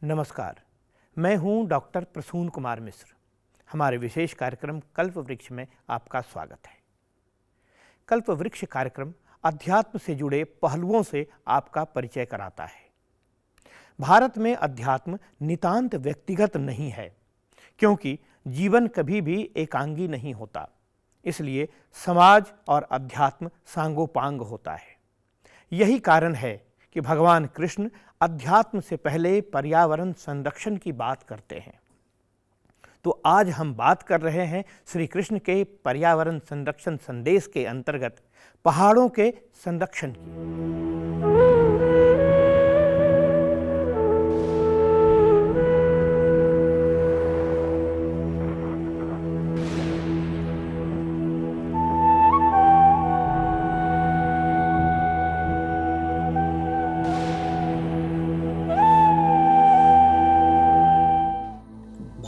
नमस्कार, मैं हूं डॉक्टर प्रसून कुमार मिश्र। हमारे विशेष कार्यक्रम कल्प वृक्ष में आपका स्वागत है। कल्प वृक्ष कार्यक्रम अध्यात्म से जुड़े पहलुओं से आपका परिचय कराता है। भारत में अध्यात्म नितांत व्यक्तिगत नहीं है, क्योंकि जीवन कभी भी एकांगी नहीं होता। इसलिए समाज और अध्यात्म सांगोपांग होता है। यही कारण है कि भगवान कृष्ण अध्यात्म से पहले पर्यावरण संरक्षण की बात करते हैं। तो आज हम बात कर रहे हैं श्री कृष्ण के पर्यावरण संरक्षण संदेश के अंतर्गत पहाड़ों के संरक्षण की।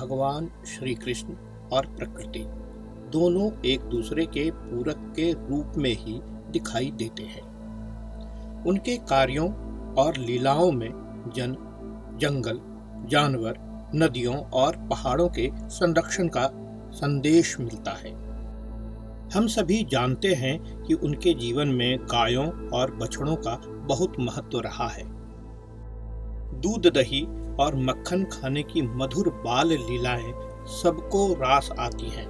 भगवान श्री कृष्ण और प्रकृति दोनों एक दूसरे के पूरक के रूप में ही दिखाई देते हैं। उनके कार्यों और लीलाओं में जंगल, जानवर, नदियों और पहाड़ों के संरक्षण का संदेश मिलता है। हम सभी जानते हैं कि उनके जीवन में गायों और बछड़ों का बहुत महत्व रहा है। दूध, दही और मक्खन खाने की मधुर बाल लीलाएं सबको रास आती हैं।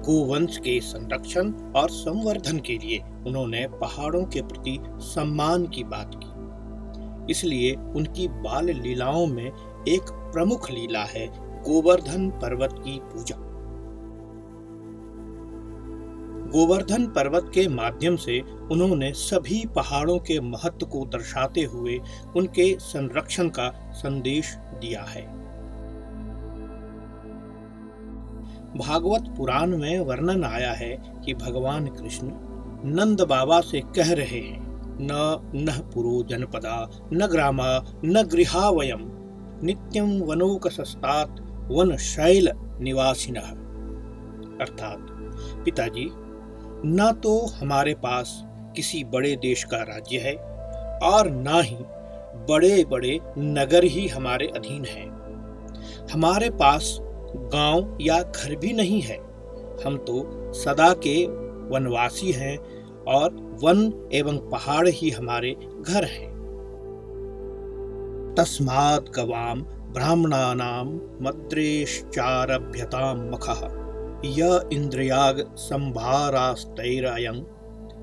गोवंश के संरक्षण और संवर्धन के लिए उन्होंने पहाड़ों के प्रति सम्मान की बात की। इसलिए उनकी बाल लीलाओं में एक प्रमुख लीला है गोवर्धन पर्वत की पूजा। गोवर्धन पर्वत के माध्यम से उन्होंने सभी पहाड़ों के महत्व को दर्शाते हुए उनके संरक्षण का संदेश दिया है। भागवत पुराण में वर्णन आया है कि भगवान कृष्ण नंद बाबा से कह रहे हैं, न पुरो जनपदा न ग्रामा न गृहा वयम नित्यम वनौकसस्तात वन शैल निवासिनः। अर्थात, पिताजी, न तो हमारे पास किसी बड़े देश का राज्य है और न ही बड़े बड़े नगर ही हमारे अधीन हैं। हमारे पास गांव या घर भी नहीं है। हम तो सदा के वनवासी हैं और वन एवं पहाड़ ही हमारे घर हैं। तस्मात् गवाम ब्राह्मणानां मद्रेश्चारभ्यतां मखः य इंद्रियाग संभारास्तैरयं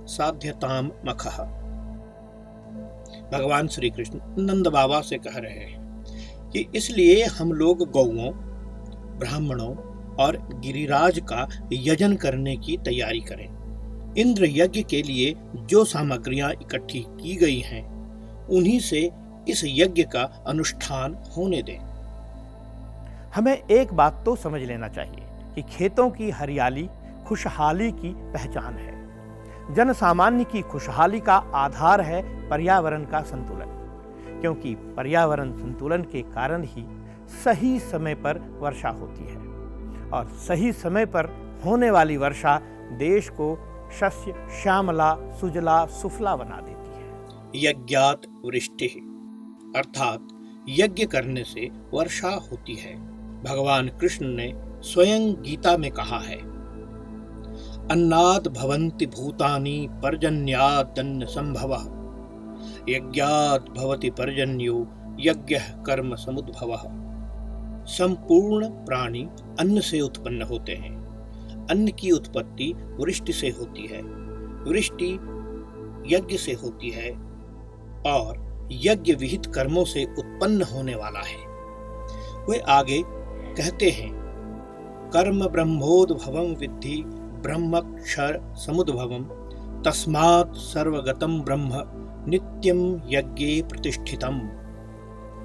साध्यतां मखः। भगवान श्री कृष्ण नंद बाबा से कह रहे हैं कि इसलिए हम लोग गौओं, ब्राह्मणों और गिरिराज का यजन करने की तैयारी करें। इंद्र यज्ञ के लिए जो सामग्रियां इकट्ठी की गई हैं, उन्हीं से इस यज्ञ का अनुष्ठान होने दें। हमें एक बात तो समझ लेना चाहिए कि खेतों की हरियाली खुशहाली की पहचान है। जन सामान्य की खुशहाली का आधार है पर्यावरण का संतुलन, क्योंकि पर्यावरण संतुलन के कारण ही सही समय पर वर्षा होती है और सही समय पर होने वाली वर्षा देश को शस्य श्यामला सुजला सुफला बना देती है। यज्ञात वृष्टिः, अर्थात यज्ञ करने से वर्षा होती है। भगवान कृष्ण ने स्वयं गीता में कहा है, अन्नाद् भवन्ति भूतानि पर्जन्यादन्न संभवः यज्ञात् भवति पर्जन्यो यज्ञः कर्म समुद्भवः। संपूर्ण प्राणी अन्न से उत्पन्न होते हैं। अन्न की उत्पत्ति वृष्टि से होती है, वृष्टि यज्ञ से होती है और यज्ञ विहित कर्मों से उत्पन्न होने वाला है। वे आगे कहते हैं, कर्म ब्रह्मोद्भवं विद्धि ब्रह्मक्षर समुद्भवं तस्मात् सर्वगतं ब्रह्म नित्यं यज्ञे प्रतिष्ठितम्।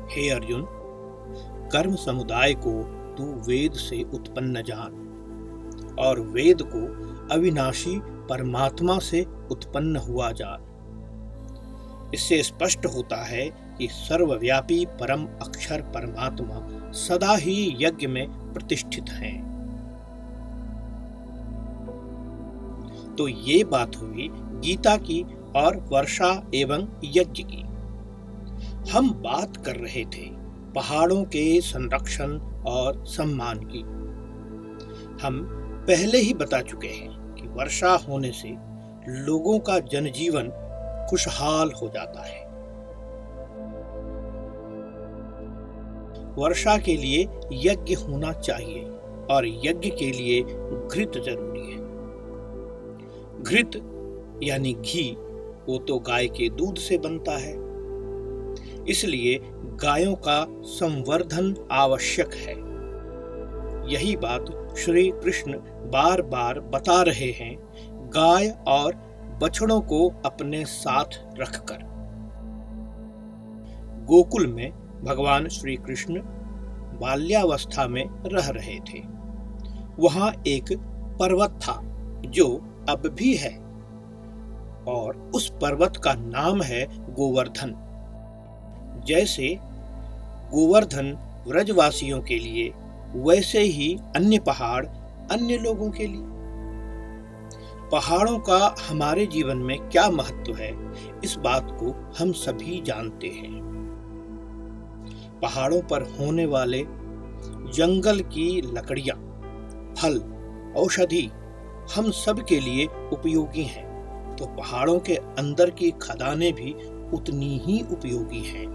हे अर्जुन, कर्म समुदाय को तू वेद से उत्पन्न जान और वेद को अविनाशी परमात्मा से उत्पन्न हुआ जान। इससे स्पष्ट होता है कि सर्वव्यापी परम अक्षर परमात्मा सदा ही यज्ञ में प्रतिष्ठित हैं। तो ये बात हुई गीता की और वर्षा एवं यज्ञ की। हम बात कर रहे थे पहाड़ों के संरक्षण और सम्मान की। हम पहले ही बता चुके हैं कि वर्षा होने से लोगों का जनजीवन खुशहाल हो जाता है। वर्षा के लिए यज्ञ होना चाहिए और यज्ञ के लिए घृत जरूरी है। घृत यानी घी, वो तो गाय के दूध से बनता है, इसलिए गायों का संवर्धन आवश्यक है। यही बात श्री कृष्ण बार बार बता रहे हैं गाय और बछड़ों को अपने साथ रखकर। गोकुल में भगवान श्री कृष्ण बाल्यावस्था में रह रहे थे। वहां एक पर्वत था जो अब भी है, और उस पर्वत का नाम है गोवर्धन। जैसे गोवर्धन व्रजवासियों के लिए, वैसे ही अन्य पहाड़ अन्य लोगों के लिए। पहाड़ों का हमारे जीवन में क्या महत्व है, इस बात को हम सभी जानते हैं। पहाड़ों पर होने वाले जंगल की लकड़ियां, फल, औषधि हम सब के लिए उपयोगी हैं, तो पहाड़ों के अंदर की खदानें भी उतनी ही उपयोगी हैं।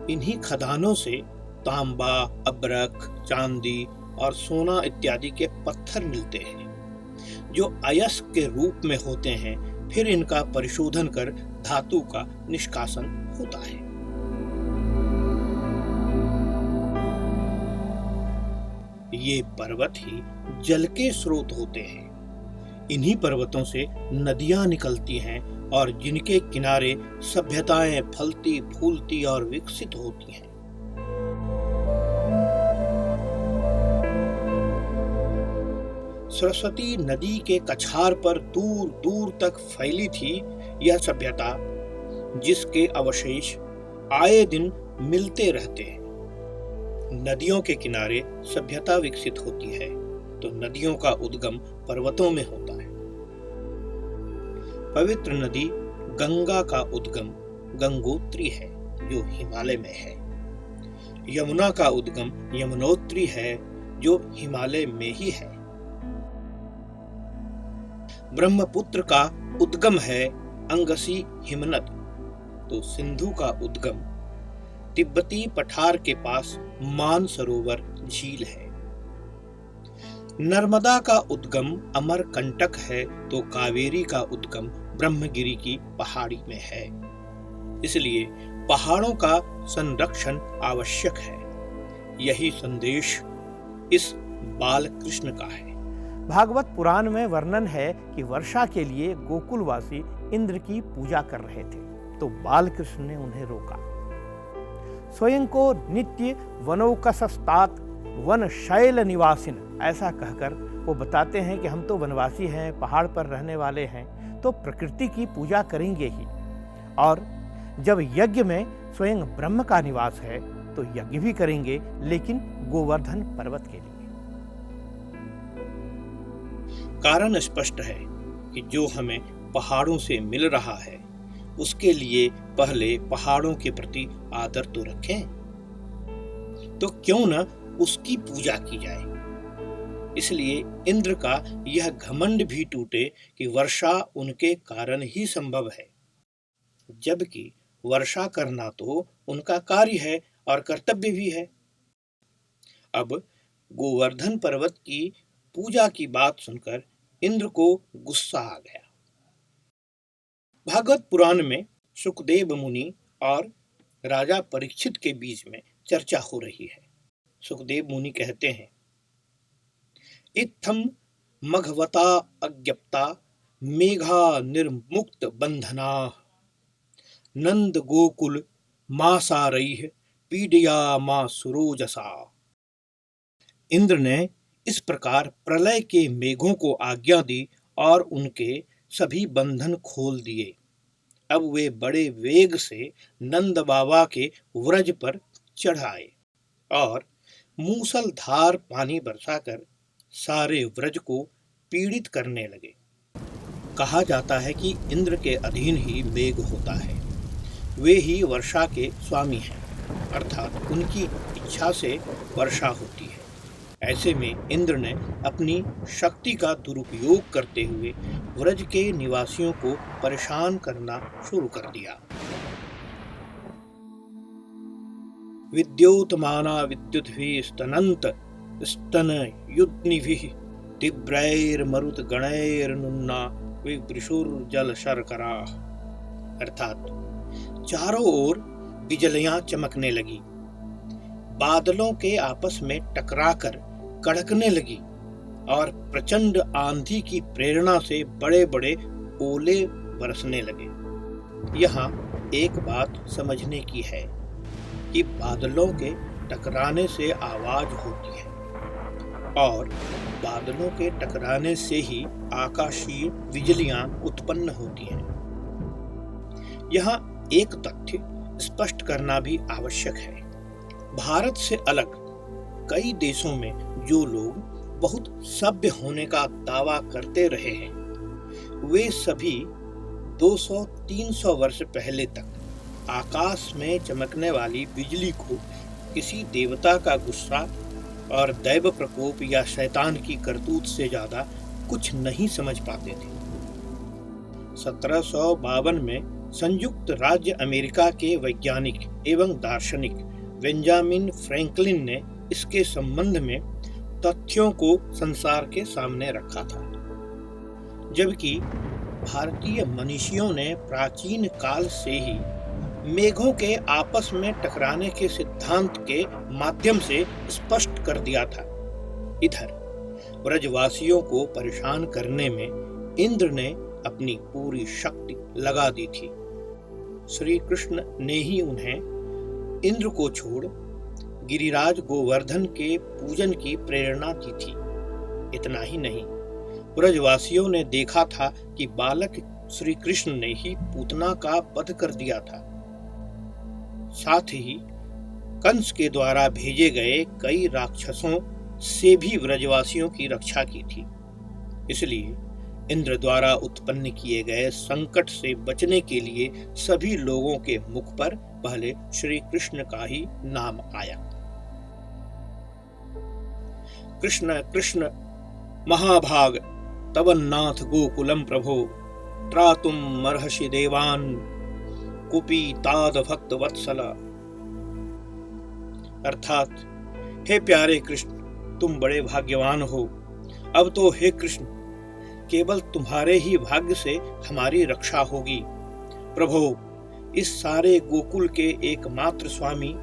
इन्हीं खदानों से तांबा, अब्रक, चांदी और सोना इत्यादि के पत्थर मिलते हैं, जो अयस्क के रूप में होते हैं। फिर इनका परिशोधन कर धातु का निष्कासन होता है। ये पर्वत ही जल के स्रोत होते हैं। इन्हीं पर्वतों से नदियां निकलती हैं और जिनके किनारे सभ्यताएं फलती फूलती और विकसित होती हैं। सरस्वती नदी के कछार पर दूर दूर तक फैली थी यह सभ्यता, जिसके अवशेष आए दिन मिलते रहते हैं। नदियों के किनारे सभ्यता विकसित होती है, तो नदियों का उद्गम पर्वतों में होता है। पवित्र नदी गंगा का उद्गम गंगोत्री है, जो हिमालय में है। यमुना का उद्गम यमुनोत्री है, जो हिमालय में ही है। ब्रह्मपुत्र का उद्गम है अंगसी हिमनद, तो सिंधु का उद्गम तिब्बती पठार के पास मानसरोवर झील है। नर्मदा का उद्गम अमरकंटक है, तो कावेरी का उद्गम ब्रह्मगिरी की पहाड़ी में है। इसलिए पहाड़ों का संरक्षण आवश्यक है। यही संदेश इस बाल कृष्ण का है। भागवत पुराण में वर्णन है कि वर्षा के लिए गोकुलवासी इंद्र की पूजा कर रहे थे, तो बाल कृष्ण ने उन्हें रोका। स्वयं को नित्य वनौकसस्तात वन शैल निवासिन ऐसा कहकर वो बताते हैं कि हम तो वनवासी हैं, पहाड़ पर रहने वाले हैं, तो प्रकृति की पूजा करेंगे ही। और जब यज्ञ में स्वयं ब्रह्म का निवास है तो यज्ञ भी करेंगे, लेकिन गोवर्धन पर्वत के लिए। कारण स्पष्ट है कि जो हमें पहाड़ों से मिल रहा है, उसके लिए पहले पहाड़ों के प्रति आदर तो रखें, तो क्यों न उसकी पूजा की जाए। इसलिए इंद्र का यह घमंड भी टूटे कि वर्षा उनके कारण ही संभव है, जबकि वर्षा करना तो उनका कार्य है और कर्तव्य भी है। अब गोवर्धन पर्वत की पूजा की बात सुनकर इंद्र को गुस्सा आ गया। भागवत पुराण में सुखदेव मुनि और राजा परीक्षित के बीच में चर्चा हो रही है। सुखदेव मुनि कहते हैं, इत्थम मघवता अज्ञप्ता मेघा निर्मुक्त बंधना नंद गोकुल मासारैः पीडया मा सुरोजसा। इंद्र ने इस प्रकार प्रलय के मेघों को आज्ञा दी और उनके सभी बंधन खोल दिए। अब वे बड़े वेग से नंद बाबा के व्रज पर चढ़ आए और मूसलधार पानी बरसाकर सारे व्रज को पीड़ित करने लगे। कहा जाता है कि इंद्र के अधीन ही मेघ होता है, वे ही वर्षा के स्वामी हैं अर्थात उनकी इच्छा से वर्षा होती है। ऐसे में इंद्र ने अपनी शक्ति का दुरुपयोग करते हुए व्रज के निवासियों को परेशान करना शुरू कर दिया। विद्योतमाना विद्युद्भिः स्तनन्त स्तनयुग्निभिः तीव्रैर्मरुत गणैर्नुन्ना विवृषुर्जलशर्कराः। अर्थात चारों ओर बिजलियां चमकने लगी, बादलों के आपस में टकराकर कड़कने लगी और प्रचंड आंधी की प्रेरणा से बड़े बड़े ओले बरसने लगे। यहाँ एक बात समझने की है कि बादलों के टकराने से आवाज होती है और बादलों के टकराने से ही आकाशीय बिजलियां उत्पन्न होती हैं। यहाँ एक तथ्य स्पष्ट करना भी आवश्यक है। भारत से अलग कई देशों में जो लोग बहुत सभ्य होने का दावा करते रहे हैं, वे सभी 200-300 वर्ष पहले तक आकाश में चमकने वाली बिजली को किसी देवता का गुस्सा और दैव प्रकोप या शैतान की करतूत से ज्यादा कुछ नहीं समझ पाते थे। 1752 में संयुक्त राज्य अमेरिका के वैज्ञानिक एवं दार्शनिक बेंजामिन फ्रैंकलिन ने इसके संबंध में तथ्यों को संसार के सामने रखा था, जबकि भारतीय मनीषियों ने प्राचीन काल से ही मेघों के आपस में टकराने के सिद्धांत के माध्यम से स्पष्ट कर दिया था। इधर ब्रजवासियों को परेशान करने में इंद्र ने अपनी पूरी शक्ति लगा दी थी। श्री कृष्ण ने ही उन्हें इंद्र को छोड़ गिरिराज गोवर्धन के पूजन की प्रेरणा दी थी। इतना ही नहीं, ब्रजवासियों ने देखा था कि बालक श्री कृष्ण ने ही पूतना का वध कर दिया था। साथ ही कंस के द्वारा भेजे गए कई राक्षसों से भी ब्रजवासियों की रक्षा की थी। इसलिए इंद्र द्वारा उत्पन्न किए गए संकट से बचने के लिए सभी लोगों के मुख पर पहले श्री कृष्ण का ही नाम आया। कृष्ण कृष्ण महाभाग तवन्नाथ गोकुलम प्रभो त्रातुम मर्हषि देवान कुपीताद भक्त वत्सल। अर्थात हे प्यारे कृष्ण, तुम बड़े भाग्यवान हो। अब तो हे कृष्ण, केवल तुम्हारे ही भाग्य से हमारी रक्षा होगी। प्रभो, इस सारे गोकुल के एकमात्र स्वामी,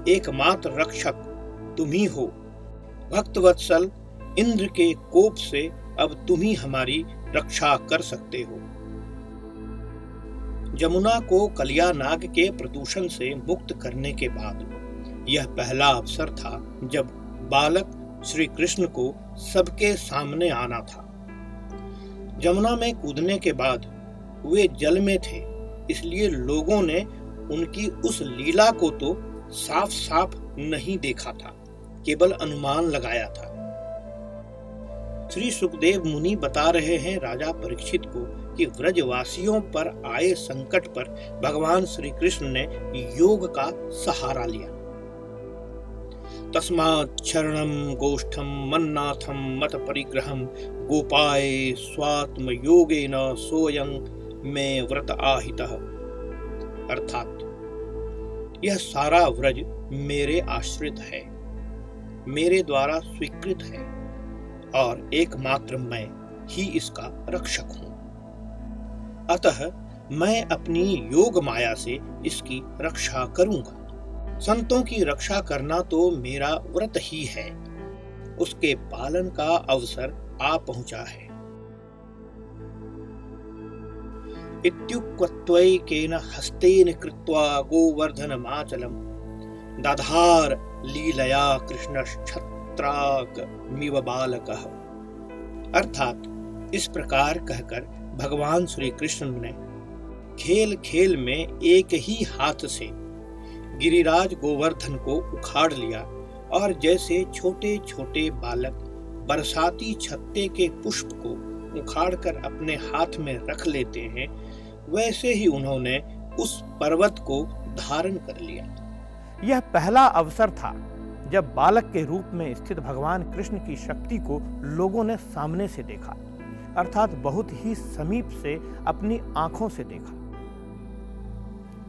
एकमात्र रक्षक तुम ही हो। भक्तवत्सल, इंद्र के कोप से अब तुम ही हमारी रक्षा कर सकते हो। जमुना को कलियानाग के प्रदूषण से मुक्त करने के बाद यह पहला अवसर था जब बालक श्री कृष्ण को सबके सामने आना था। जमुना में कूदने के बाद वे जल में थे, इसलिए लोगों ने उनकी उस लीला को तो साफ साफ नहीं देखा था, केवल अनुमान लगाया था। श्री सुखदेव मुनि बता रहे हैं राजा परीक्षित को कि व्रजवासियों पर आए संकट पर भगवान श्री कृष्ण ने योग का सहारा लिया। तस्मात् शरणं गोष्ठं मन्नाथं मत परिग्रहं गोपाय स्वात्म योगेन सोयं में व्रत आहितः। अर्थात यह सारा व्रज मेरे आश्रित है, मेरे द्वारा स्वीकृत है और एकमात्र मैं ही इसका रक्षक हूं। अतः मैं अपनी योग माया से इसकी रक्षा करूंगा। संतों की रक्षा करना तो मेरा व्रत ही है, उसके पालन का अवसर आ पहुंचा है। इत्युक्त्वैकेन हस्तेन कृत्वा गोवर्धनमाचलं दधार लीलया कृष्णश्छत्राकमिव बालकः। अर्थात इस प्रकार कहकर भगवान श्री कृष्ण ने खेल खेल में एक ही हाथ से गिरिराज गोवर्धन को उखाड़ लिया और जैसे छोटे छोटे बालक बरसाती छत्ते के पुष्प को उखाड़कर अपने हाथ में रख लेते हैं, वैसे ही उन्होंने उस पर्वत को धारण कर लिया। यह पहला अवसर था जब बालक के रूप में स्थित भगवान कृष्ण की शक्ति को लोगों ने सामने से देखा, अर्थात बहुत ही समीप से अपनी आंखों से देखा।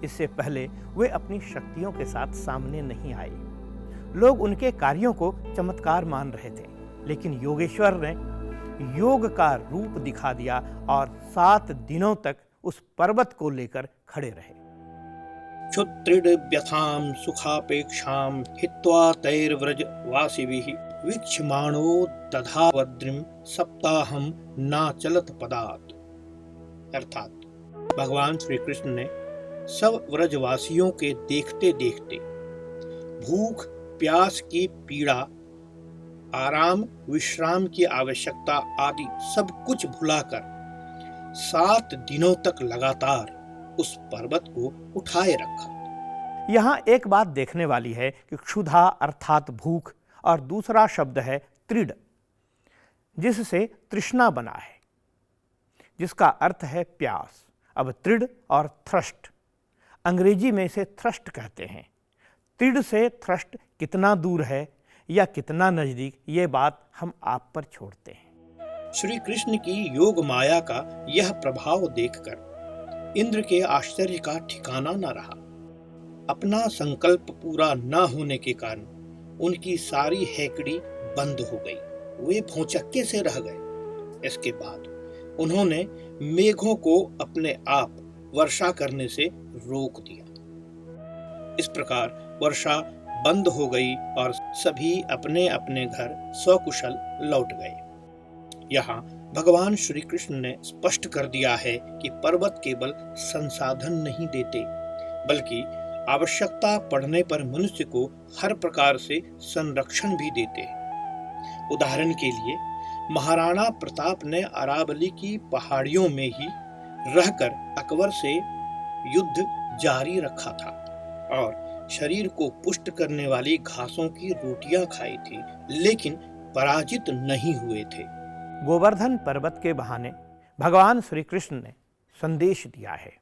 इससे पहले वे अपनी शक्तियों के साथ सामने नहीं आए। लोग उनके कार्यों को चमत्कार मान रहे थे, लेकिन योगेश्वर ने योग का रूप दिखा दिया और 7 दिनों तक उस पर्वत को लेकर खड़े रहे। क्षुत्रिड व्यथाम सुखापेक्षाम हित्वा तैर्व्रज वासिभिः वीक्षमाणो दधावद्रिम सप्ताहम नाचलत पदात्। अर्थात भगवान श्री कृष्ण ने सब व्रजवासियों के देखते देखते भूख प्यास की पीड़ा, आराम विश्राम की आवश्यकता आदि सब कुछ भुलाकर 7 दिनों तक लगातार उस पर्वत को उठाए रखा। यहाँ एक बात देखने वाली है कि क्षुधा अर्थात भूख और दूसरा शब्द है त्रिड, जिससे तृष्णा बना है, जिसका अर्थ है प्यास। अब त्रिड और थ्रस्ट, अंग्रेजी में इसे थ्रस्ट कहते हैं। त्रिड से थ्रस्ट कितना दूर है या कितना नजदीक, ये बात हम आप पर छोड़ते हैं। श्री कृष्ण की योग माया का यह प्रभाव देखकर इंद्र के आश्चर्य का ठिकाना न रहा। अपना संकल्प पूरा न होने के कारण उनकी सारी हैकड़ी बंद हो गई। वे भौचक्के से रह गए। इसके बाद उन्होंने मेघों को अपने आप वर्षा करने से रोक दिया। इस प्रकार वर्षा बंद हो गई और सभी अपने अपने घर सकुशल लौट गए। यहाँ भगवान श्री कृष्ण ने स्पष्ट कर दिया है कि पर्वत केवल संसाधन नहीं देते, बल्कि आवश्यकता पड़ने पर मनुष्य को हर प्रकार से संरक्षण भी देते हैं। उदाहरण के लिए महाराणा प्रताप ने अरावली की पहाड़ियों में ही रहकर अकबर से युद्ध जारी रखा था और शरीर को पुष्ट करने वाली घासों की रोटियां खाई थी, लेकिन पराजित नहीं हुए थे। गोवर्धन पर्वत के बहाने भगवान श्री कृष्ण ने संदेश दिया है,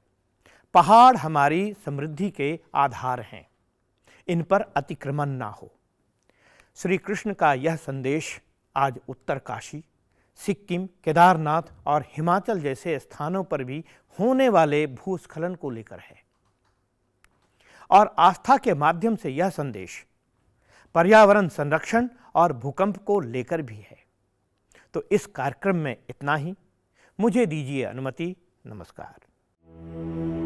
पहाड़ हमारी समृद्धि के आधार हैं, इन पर अतिक्रमण ना हो। श्री कृष्ण का यह संदेश आज उत्तरकाशी, सिक्किम, केदारनाथ और हिमाचल जैसे स्थानों पर भी होने वाले भूस्खलन को लेकर है। और आस्था के माध्यम से यह संदेश पर्यावरण संरक्षण और भूकंप को लेकर भी है। तो इस कार्यक्रम में इतना ही। मुझे दीजिए अनुमति। नमस्कार।